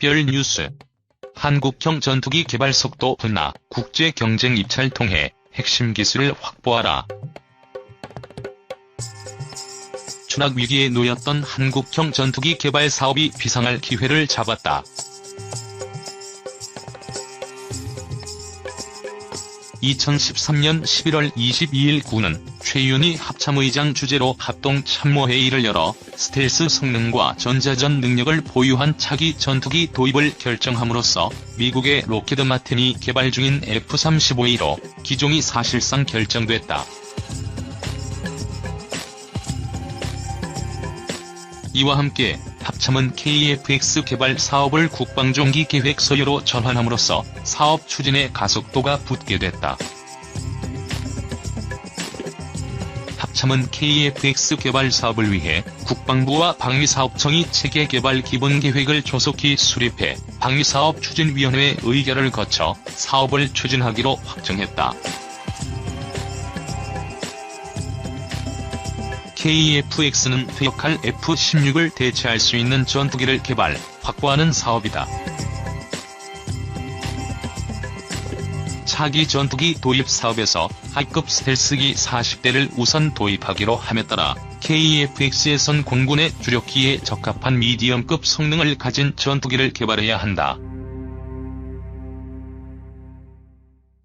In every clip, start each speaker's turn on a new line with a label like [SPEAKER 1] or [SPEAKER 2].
[SPEAKER 1] 특별 뉴스. 한국형 전투기 개발 속도 분화, 국제 경쟁 입찰 통해 핵심 기술을 확보하라. 추락 위기에 놓였던 한국형 전투기 개발 사업이 비상할 기회를 잡았다. 2013년 11월 22일 군은 최윤희 합참의장 주재로 합동참모회의를 열어 스텔스 성능과 전자전 능력을 보유한 차기 전투기 도입을 결정함으로써 미국의 록히드 마틴이 개발 중인 F-35A로 기종이 사실상 결정됐다. 이와 함께 합참은 KF-X 개발 사업을 국방종기 계획 서류로 전환함으로써 사업 추진에 가속도가 붙게 됐다. 합참은 KF-X 개발 사업을 위해 국방부와 방위사업청이 체계 개발 기본 계획을 조속히 수립해 방위사업추진위원회의 의결을 거쳐 사업을 추진하기로 확정했다. KF-X는 퇴역할 F-16을 대체할 수 있는 전투기를 개발, 확보하는 사업이다. 차기 전투기 도입 사업에서 하이급 스텔스기 40대를 우선 도입하기로 함에 따라 KF-X에선 공군의 주력기에 적합한 미디엄급 성능을 가진 전투기를 개발해야 한다.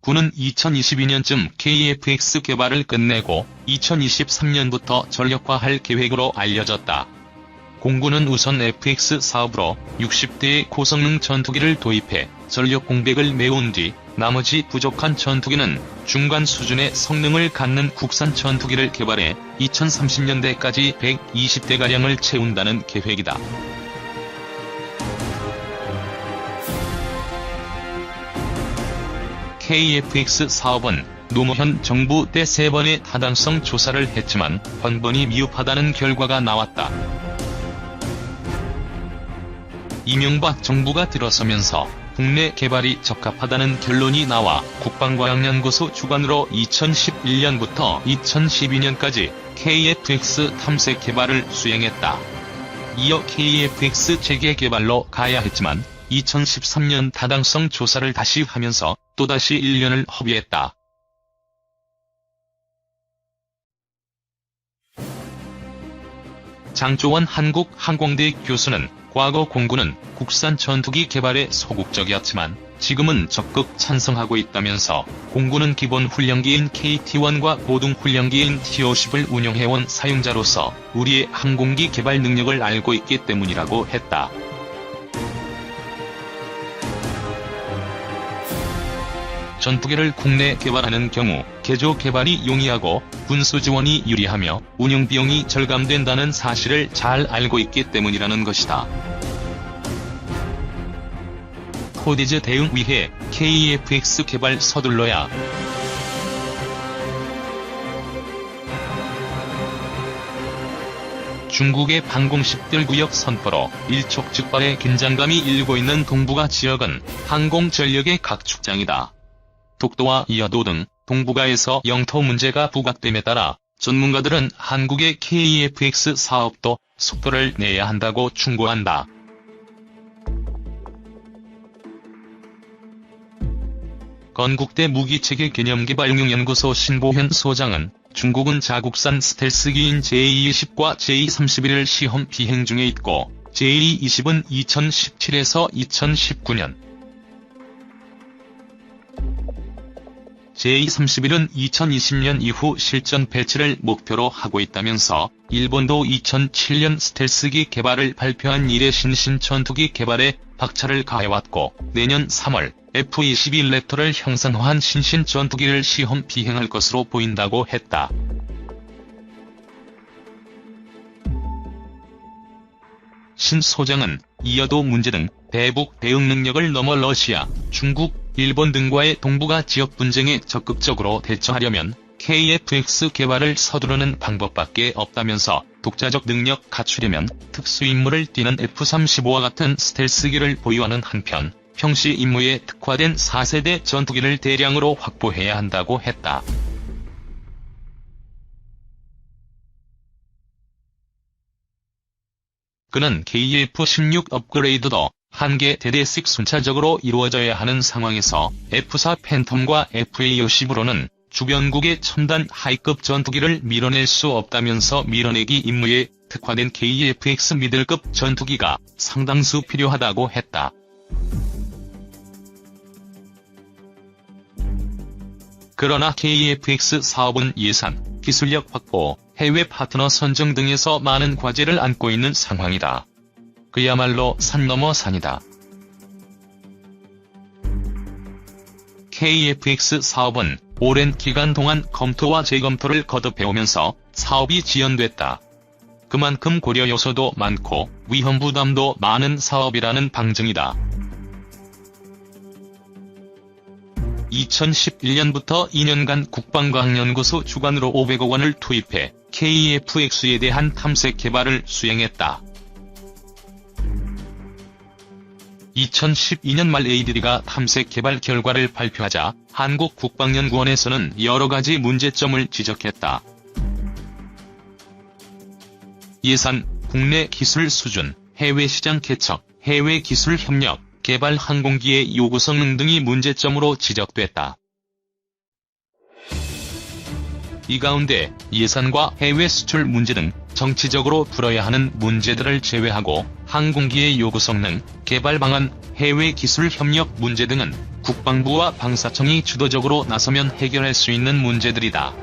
[SPEAKER 1] 군은 2022년쯤 KF-X 개발을 끝내고 2023년부터 전력화할 계획으로 알려졌다. 공군은 우선 FX 사업으로 60대의 고성능 전투기를 도입해 전력 공백을 메운 뒤 나머지 부족한 전투기는 중간 수준의 성능을 갖는 국산 전투기를 개발해 2030년대까지 120대가량을 채운다는 계획이다. KF-X 사업은 노무현 정부 때 3번의 타당성 조사를 했지만 번번이 미흡하다는 결과가 나왔다. 이명박 정부가 들어서면서 국내 개발이 적합하다는 결론이 나와 국방과학연구소 주관으로 2011년부터 2012년까지 KF-X 탐색 개발을 수행했다. 이어 KF-X 체계 개발로 가야 했지만 2013년 타당성 조사를 다시 하면서 또다시 1년을 허비했다. 장조원 한국항공대 교수는 과거 공군은 국산 전투기 개발에 소극적이었지만 지금은 적극 찬성하고 있다면서 공군은 기본 훈련기인 KT-1과 고등 훈련기인 T-50을 운용해온 사용자로서 우리의 항공기 개발 능력을 알고 있기 때문이라고 했다. 전투기를 국내 개발하는 경우 개조 개발이 용이하고 군수 지원이 유리하며 운영 비용이 절감된다는 사실을 잘 알고 있기 때문이라는 것이다. 코디즈 대응 위해 KF-X 개발 서둘러야. 중국의 방공식별 구역 선포로 일촉즉발의 긴장감이 일고 있는 동북아 지역은 항공 전력의 각축장이다. 독도와 이어도 등 동북아에서 영토 문제가 부각됨에 따라 전문가들은 한국의 KF-X 사업도 속도를 내야 한다고 충고한다. 건국대 무기체계 개념개발응용연구소 신보현 소장은 중국은 자국산 스텔스기인 J-20과 J-31을 시험 비행 중에 있고 J-20은 2017에서 2019년, J-31은 2020년 이후 실전 배치를 목표로 하고 있다면서 일본도 2007년 스텔스기 개발을 발표한 이래 신신 전투기 개발에 박차를 가해왔고 내년 3월 F-22 랩터를 형상화한 신신 전투기를 시험 비행할 것으로 보인다고 했다. 신 소장은 이어도 문제 등 대북 대응 능력을 넘어 러시아, 중국, 일본 등과의 동북아 지역 분쟁에 적극적으로 대처하려면 KF-X 개발을 서두르는 방법밖에 없다면서 독자적 능력 갖추려면 특수임무를 띠는 F-35와 같은 스텔스기를 보유하는 한편 평시 임무에 특화된 4세대 전투기를 대량으로 확보해야 한다고 했다. 그는 KF-16 업그레이드도 한 개 대대씩 순차적으로 이루어져야 하는 상황에서 F-4 팬텀과 FA-50으로는 주변국의 첨단 하이급 전투기를 밀어낼 수 없다면서 밀어내기 임무에 특화된 KF-X 미들급 전투기가 상당수 필요하다고 했다. 그러나 KF-X 사업은 예산, 기술력 확보, 해외 파트너 선정 등에서 많은 과제를 안고 있는 상황이다. 그야말로 산 넘어 산이다. KF-X 사업은 오랜 기간 동안 검토와 재검토를 거듭해오면서 사업이 지연됐다. 그만큼 고려 요소도 많고 위험 부담도 많은 사업이라는 방증이다. 2011년부터 2년간 국방과학연구소 주관으로 500억 원을 투입해 KF-X에 대한 탐색 개발을 수행했다. 2012년 말 ADD가 탐색 개발 결과를 발표하자 한국국방연구원에서는 여러가지 문제점을 지적했다. 예산, 국내 기술 수준, 해외 시장 개척, 해외 기술 협력, 개발 항공기의 요구 성능 등이 문제점으로 지적됐다. 이 가운데 예산과 해외 수출 문제 등 정치적으로 풀어야 하는 문제들을 제외하고 항공기의 요구 성능, 개발 방안, 해외 기술 협력 문제 등은 국방부와 방사청이 주도적으로 나서면 해결할 수 있는 문제들이다.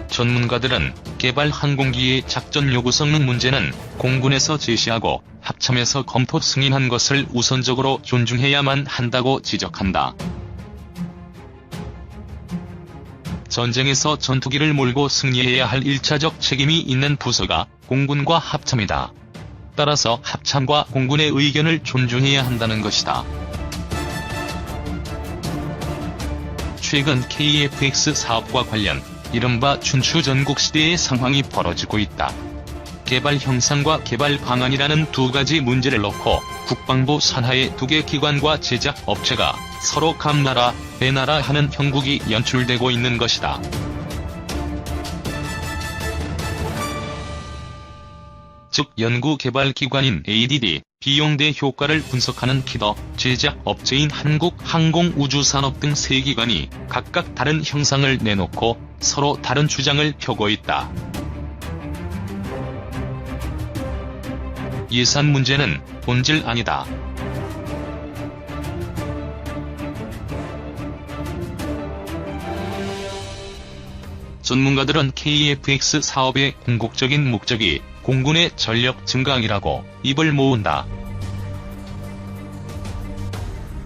[SPEAKER 1] 전문가들은 개발 항공기의 작전 요구 성능 문제는 공군에서 제시하고 합참에서 검토 승인한 것을 우선적으로 존중해야만 한다고 지적한다. 전쟁에서 전투기를 몰고 승리해야 할 1차적 책임이 있는 부서가 공군과 합참이다. 따라서 합참과 공군의 의견을 존중해야 한다는 것이다. 최근 KF-X 사업과 관련 이른바 춘추 전국시대의 상황이 벌어지고 있다. 개발 형상과 개발 방안이라는 두 가지 문제를 놓고 국방부 산하의 두 개 기관과 제작 업체가 서로 감나라, 배나라 하는 형국이 연출되고 있는 것이다. 즉 연구개발기관인 ADD, 비용 대 효과를 분석하는 키더, 제작 업체인 한국항공우주산업 등 세 기관이 각각 다른 형상을 내놓고 서로 다른 주장을 펴고 있다. 예산 문제는 본질 아니다. 전문가들은 KF-X 사업의 궁극적인 목적이 공군의 전력 증강이라고 입을 모은다.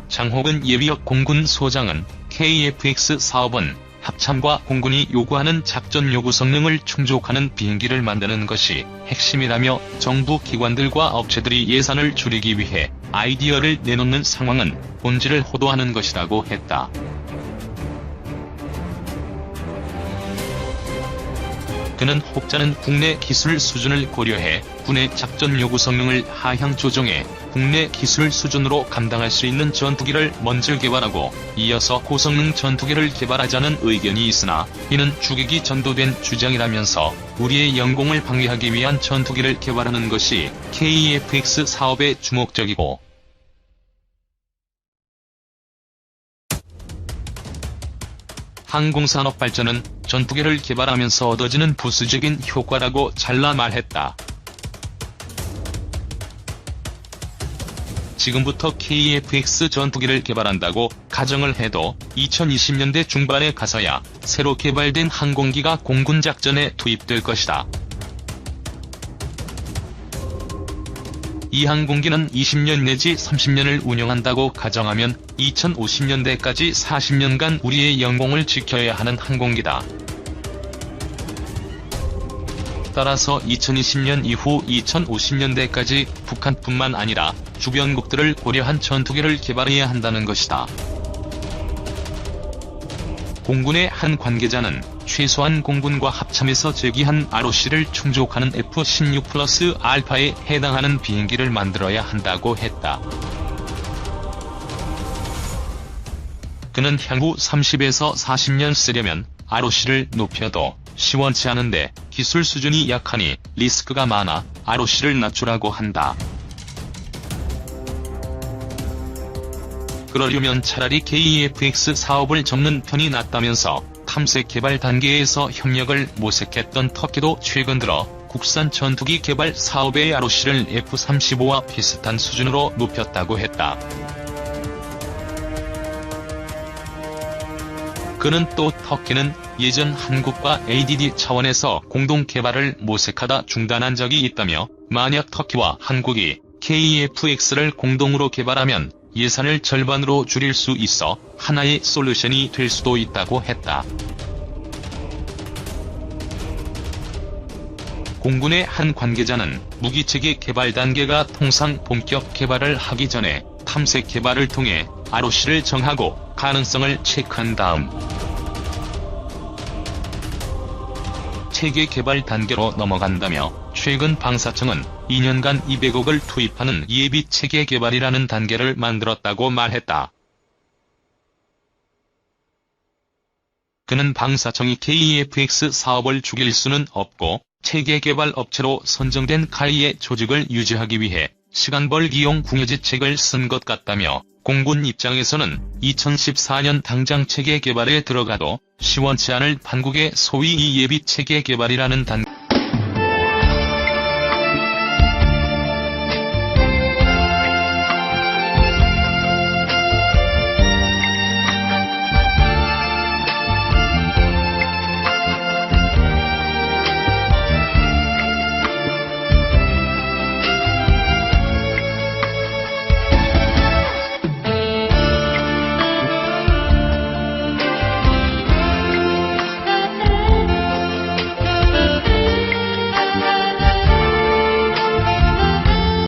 [SPEAKER 1] 장호근 예비역 공군 소장은 KF-X 사업은 합참과 공군이 요구하는 작전 요구 성능을 충족하는 비행기를 만드는 것이 핵심이라며 정부 기관들과 업체들이 예산을 줄이기 위해 아이디어를 내놓는 상황은 본질을 호도하는 것이라고 했다. 그는 혹자는 국내 기술 수준을 고려해 군의 작전 요구 성능을 하향 조정해 국내 기술 수준으로 감당할 수 있는 전투기를 먼저 개발하고 이어서 고성능 전투기를 개발하자는 의견이 있으나 이는 주객이 전도된 주장이라면서 우리의 영공을 방해하기 위한 전투기를 개발하는 것이 KF-X 사업의 주목적이고 항공산업 발전은 전투기를 개발하면서 얻어지는 부수적인 효과라고 잘라 말했다. 지금부터 KF-X 전투기를 개발한다고 가정을 해도 2020년대 중반에 가서야 새로 개발된 항공기가 공군 작전에 투입될 것이다. 이 항공기는 20년 내지 30년을 운영한다고 가정하면 2050년대까지 40년간 우리의 영공을 지켜야 하는 항공기다. 따라서 2020년 이후 2050년대까지 북한뿐만 아니라 주변국들을 고려한 전투기를 개발해야 한다는 것이다. 공군의 한 관계자는 최소한 공군과 합참에서 제기한 ROC를 충족하는 F-16+알파에 해당하는 비행기를 만들어야 한다고 했다. 그는 향후 30에서 40년 쓰려면 ROC를 높여도 시원치 않은데 기술 수준이 약하니 리스크가 많아 ROC를 낮추라고 한다. 그러려면 차라리 KEFX 사업을 접는 편이 낫다면서 탐색 개발 단계에서 협력을 모색했던 터키도 최근 들어 국산 전투기 개발 사업의 ROC를 F-35와 비슷한 수준으로 높였다고 했다. 그는 또 터키는 예전 한국과 ADD 차원에서 공동 개발을 모색하다 중단한 적이 있다며 만약 터키와 한국이 KEFX를 공동으로 개발하면 예산을 절반으로 줄일 수 있어 하나의 솔루션이 될 수도 있다고 했다. 공군의 한 관계자는 무기체계 개발 단계가 통상 본격 개발을 하기 전에 탐색 개발을 통해 ROC를 정하고 가능성을 체크한 다음 체계 개발 단계로 넘어간다며 최근 방사청은 2년간 200억을 투입하는 예비 체계 개발이라는 단계를 만들었다고 말했다. 그는 방사청이 KEFX 사업을 죽일 수는 없고 체계 개발 업체로 선정된 카이의 조직을 유지하기 위해 시간 벌기용 궁여지책을 쓴 것 같다며 공군 입장에서는 2014년 당장 체계 개발에 들어가도 시원치 않을 판국의 소위 이 예비 체계 개발이라는